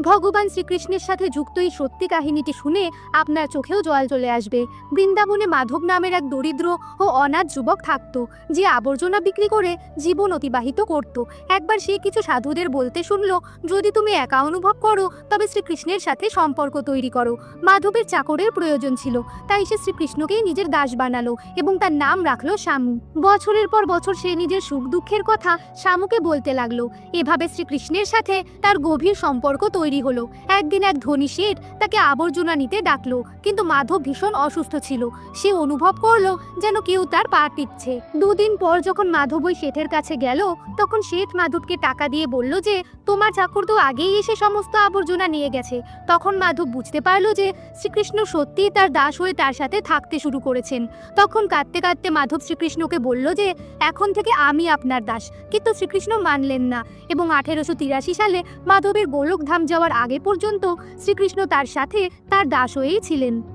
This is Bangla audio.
ভগবান শ্রীকৃষ্ণের সাথে যুক্ত এই সত্যি কাহিনীটি শুনে আপনার চোখেও জল চলে আসবে। বৃন্দাবনে মাধব নামের এক দরিদ্র ও অনাথ যুবক থাকত, যে আবর্জনা বিক্রি করে জীবন অতিবাহিত করত। একবার সে কিছু সাধুদের বলতে শুনল, যদি তুমি একা অনুভব করো তবে শ্রীকৃষ্ণের সাথে সম্পর্ক তৈরি করো। মাধবের চাকরের প্রয়োজন ছিল, তাই সে শ্রীকৃষ্ণকেই নিজের দাস বানালো এবং তার নাম রাখলো শামু। বছরের পর বছর সে নিজের সুখ দুঃখের কথা শামুকে বলতে লাগলো। এভাবে শ্রীকৃষ্ণের সাথে তার গভীর সম্পর্ক তৈরি হলো। একদিন এক ধনী শেঠ তাকে আবর্জনা নিতে ডাকলো, কিন্তু মাধব ভীষণ অসুস্থ ছিল। সে অনুভব করলো যেন কেউ তার পা টিপছে। দুদিন পর যখন মাধব ওই শেঠের কাছে গেল, তখন শেঠ মাধবকে টাকা দিয়ে বলল যে, তোমার চাকর তো আগেই এসে সমস্ত আবর্জনা নিয়ে গেছে। তখন মাধব বুঝতে পারলো যে শ্রীকৃষ্ণ সত্যিই তার দাস হয়ে তার সাথে থাকতে শুরু করেছেন। তখন কাঁদতে কাঁদতে মাধব শ্রীকৃষ্ণকে বলল যে, এখন থেকে আমি আপনার দাস। কিন্তু শ্রীকৃষ্ণ মানলেন না এবং 1883 সালে মাধবের গোলকধাম যাওয়ার আগে পর্যন্ত শ্রীকৃষ্ণ তার সাথে তার দাস হয়েই ছিলেন।